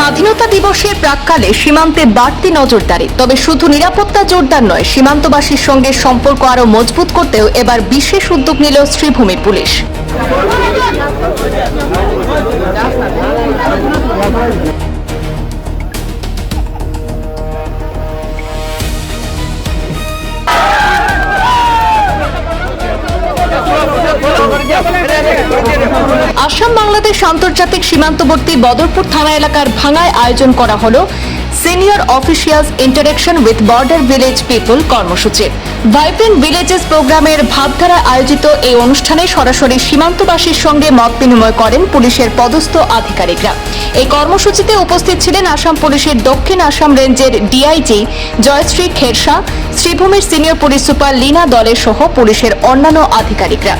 স্বাধীনতা দিবসের প্রাক্কালে সীমান্তে বাড়তি নজরদারি। তবে শুধু নিরাপত্তা জোরদার নয়, সীমান্তবাসীর সঙ্গে সম্পর্ক আরও মজবুত করতেও এবার বিশেষ উদ্যোগ নিল শ্রীভূমি পুলিশ। আসাম বাংলাদেশ আন্তর্জাতিক সীমান্তবর্তী বদরপুর থানা এলাকার ভাঙায় আয়োজন করা হলো senior officials interaction with border village people কর্মসূচি। ভাইব্রেন্ট ভিলেজেস প্রোগ্রামের ভাবধারা আয়োজিত এই অনুষ্ঠানে সরাসরি সীমান্তবাসীর সঙ্গে মত বিনিময় করেন পুলিশের পদস্থ আধিকারিকরা। এই কর্মসূচিতে উপস্থিত ছিলেন আসাম পুলিশের দক্ষিণ আসাম রেঞ্জের ডিআইজি জয়শ্রী খেরসা, শ্রীভূমির সিনিয়র পুলিশ সুপার লীনা দলের সহ পুলিশের অন্যান্য আধিকারিকরা।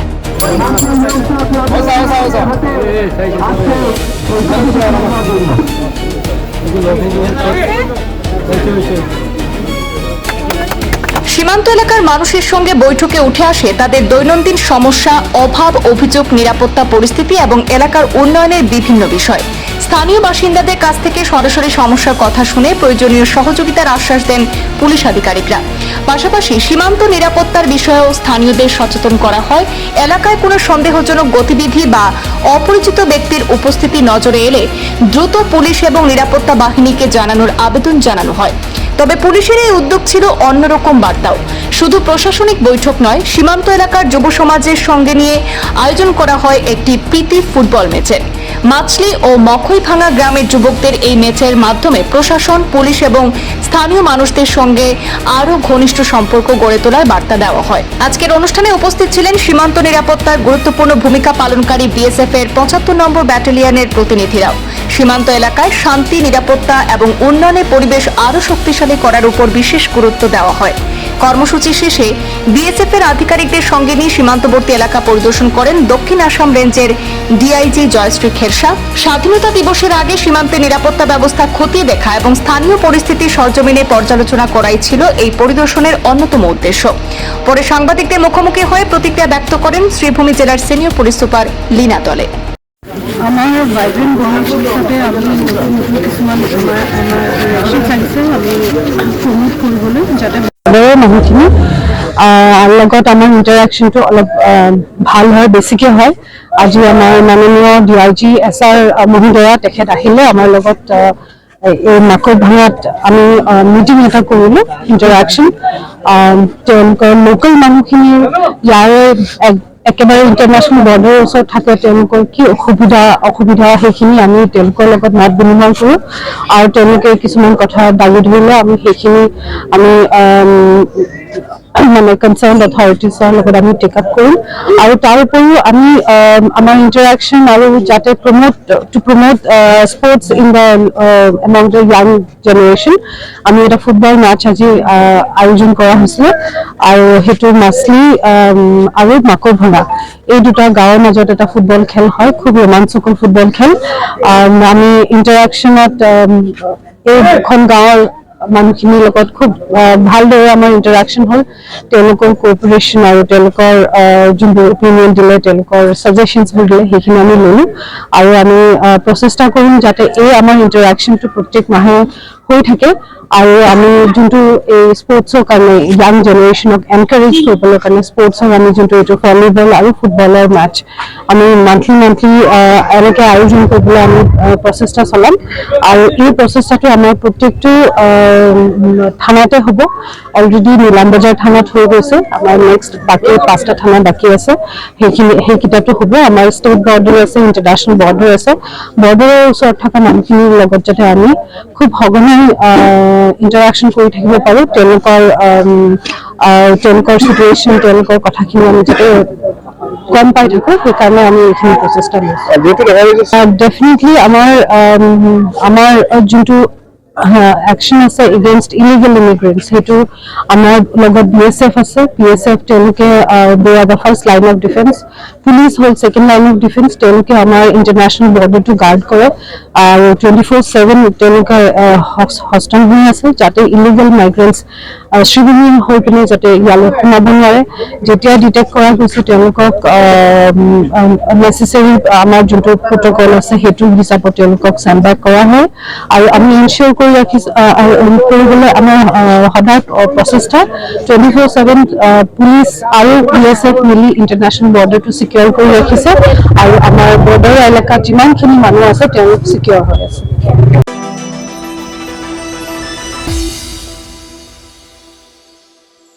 সীমান্ত এলাকার মানুষের সঙ্গে বৈঠকে উঠে আসে তাদের দৈনন্দিন সমস্যা, অভাব, অভিযোগ, নিরাপত্তা পরিস্থিতি এবং এলাকার উন্নয়নের বিভিন্ন বিষয়। স্থানীয় বাসিন্দাদের কাছ থেকে সরাসরি সমস্যার কথা শুনে প্রয়োজনীয় সহযোগিতার আশ্বাস দেন পুলিশ আধিকারিকরা। পাশাপাশি সীমান্ত নিরাপত্তার বিষয়েও স্থানীয়দের সচেতন করা হয়। এলাকায় কোনো সন্দেহজনক গতিবিধি বা অপরিচিত ব্যক্তির উপস্থিতি নজরে এলে দ্রুত পুলিশ এবং নিরাপত্তা বাহিনীকে জানানোর আবেদন জানানো হয়। তবে পুলিশের এই উদ্যোগ ছিল অন্যরকম বার্তাও। শুধু প্রশাসনিক বৈঠক নয়, সীমান্ত এলাকার যুব সমাজের সঙ্গে নিয়ে আয়োজন করা হয় একটি প্রীতি ফুটবল ম্যাচের। মাছলি ও মখইভাঙা গ্রামের যুবকদের এই ম্যাচের মাধ্যমে প্রশাসন, পুলিশ এবং স্থানীয় মানুষদের সঙ্গে আরও ঘনিষ্ঠ সম্পর্ক গড়ে তোলার বার্তা দেওয়া হয়। আজকের অনুষ্ঠানে উপস্থিত ছিলেন সীমান্ত নিরাপত্তার গুরুত্বপূর্ণ ভূমিকা পালনকারী বিএসএফ এর ৭৫ নম্বর ব্যাটালিয়নের প্রতিনিধিরাও। সীমান্ত এলাকায় শান্তি, নিরাপত্তা এবং উন্নয়নের পরিবেশ আরও শক্তিশালী করার উপর বিশেষ গুরুত্ব দেওয়া হয়। কর্মসূচি শেষে বিএসএফ এর আধিকারিকদের সঙ্গে নিয়ে সীমান্তবর্তী এলাকা পরিদর্শন করেন দক্ষিণ আসাম রেঞ্জের ডিআইজি জয়শ্রী খেরসা। স্বাধীনতা দিবসের আগে সীমান্তে নিরাপত্তা ব্যবস্থা খতিয়ে দেখা এবং স্থানীয় পরিস্থিতি সরজমিনে পর্যালোচনা করাই ছিল এই পরিদর্শনের অন্যতম উদ্দেশ্য। পরে সাংবাদিকদের মুখোমুখি হয়ে প্রতিক্রিয়া ব্যক্ত করেন শ্রীভূমি জেলার সিনিয়র পুলিশ সুপার লীনা দলে। আমার ভাইব্রেন্ট কৰ্মসূচিৰ সাথে আমি কিছুমান আমাৰ ৰিয়েকশ্যন চাইছে আমি প্ৰমোট কৰিবলৈ যাতে মানুহখিনি লগত আমাৰ ইণ্টাৰেকশ্যনটো অলপ ভাল হয়, বেছিকৈ হয়। আজি আমাৰ মাননীয় ডিআইজি SR মহোদয়া তেখেত আহিলে আমাৰ লগত এই মখইভাঙাত আমি মিটিং এটা কৰিলোঁ, ইণ্টাৰেকশ্যন। তেওঁলোকৰ লোকেল মানুহখিনিৰ ইয়াৰে একেবাৰে ইণ্টাৰনেশ্যনেল বৰ্ডাৰৰ ওচৰত থাকে, তেওঁলোকৰ কি অসুবিধা সেইখিনি আমি তেওঁলোকৰ লগত মাত বিনিময় কৰোঁ আৰু তেওঁলোকে কিছুমান কথা দাঙি ধৰিলে আমি সেইখিনি আমি মানে কনচাৰ্ণ অথৰিটিছৰ লগত আমি টেক আপ কৰিম। আৰু তাৰ উপৰিও আমি আমাৰ ইণ্টাৰেকশ্যন আৰু যাতে promote sports in the among the young generation, আমি এটা ফুটবল মেটচ আজি আয়োজন কৰা হৈছিলে আৰু সেইটো মাছলি আৰু মখইভাঙা এই দুটা গাঁৱৰ মাজত এটা ফুটবল খেল হয়, খুব ৰোমাঞ্চকৰ ফুটবল খেল। আমি ইণ্টাৰেকশ্যনত এই দুখন গাঁৱৰ মানুহখিনিৰ লগত খুব ভালদৰে আমাৰ ইণ্টাৰেকশ্যন হ'ল। তেওঁলোকৰ কোঅপাৰেশ্যন আৰু তেওঁলোকৰ যোনবোৰ অপিনিয়ন দিলে, তেওঁলোকৰ ছাজেশ্যনছবোৰ দিলে, সেইখিনি আমি ল'লোঁ আৰু আমি প্ৰচেষ্টা কৰিম যাতে এই আমাৰ ইণ্টাৰেকশ্যনটো প্ৰত্যেক মাহে হৈ থাকে। আৰু আমি যোনটো এই স্পৰ্টছৰ কাৰণে য়াং জেনেৰেশ্যনক এনকাৰেজ কৰিবলৈ কাৰণে স্পৰ্টছৰ আমি যোনটো এইটো ভলীবল আৰু ফুটবলৰ মেটচ আমি মান্থলি এনেকৈ আয়োজন কৰিবলৈ আমি প্ৰচেষ্টা চলাম। আৰু এই প্ৰচেষ্টাটো আমাৰ প্ৰত্যেকটো থানাতে হ'ব। অলৰেডি নীলামবজাৰ থানাত হৈ গৈছে, আমাৰ নেক্সট বাকী 5টা থানা বাকী আছে, সেইকেইটাতো হ'ব। আমাৰ ষ্টেট বৰ্ডাৰ আছে, ইণ্টাৰনেশ্যনেল বৰ্ডাৰ আছে। বৰ্ডাৰৰ ওচৰত থকা মানুহখিনিৰ লগত যাতে আমি খুব সঘনাই ইণ্টাৰেকশ্যন কৰি থাকিব পাৰোঁ, তেওঁলোকৰ চিটুৱেশ্যন, তেওঁলোকৰ কথাখিনি আমি যাতে গম পাই থাকোঁ, সেইকাৰণে আমি এইখিনি প্ৰচেষ্টা লৈছোঁ। ডেফিনেটলি আমাৰ যোনটো একশ্যন আছে এগেইনষ্ট ইলিগেল ইমিগ্ৰেণ্টছ, সেইটো আমাৰ লগত BSF আছে। BSF তেওঁলোকে they are the first line of defence. Police হ'ল ছেকেণ্ড লাইন অফ ডিফেন্স, তেওঁলোকে আমাৰ ইণ্টাৰনেশ্যনেল বৰ্ডাৰটো গাৰ্ড কৰে আৰু 24/7 তেওঁলোকে হস্তান হৈ আছে যাতে ইলিগেল মাইগ্ৰেণ্টছ শ্ৰীভূমি হৈ পিনে যাতে ইয়ালৈ সোমাব নোৱাৰে। যেতিয়া ডিটেক্ট কৰা গৈছে তেওঁলোকক নেচেচাৰী আমাৰ যোনটো প্ৰট'কল আছে সেইটো হিচাপত তেওঁলোকক চেণ্ড বেক কৰা হয় আৰু আমি ইনচিয়'ৰ কৰি কৰিবলৈ আমাৰ সদায় প্ৰচেষ্টা 24/7 পুলিচ আৰু BSF মিলি ইণ্টাৰনেশ্যনেল বৰ্ডাৰটো চিকিউৰ কৰি ৰাখিছে আৰু আমাৰ বৰ্ডাৰ এলেকাত যিমানখিনি মানুহ আছে তেওঁলোক চিকিউৰ হৈ আছে।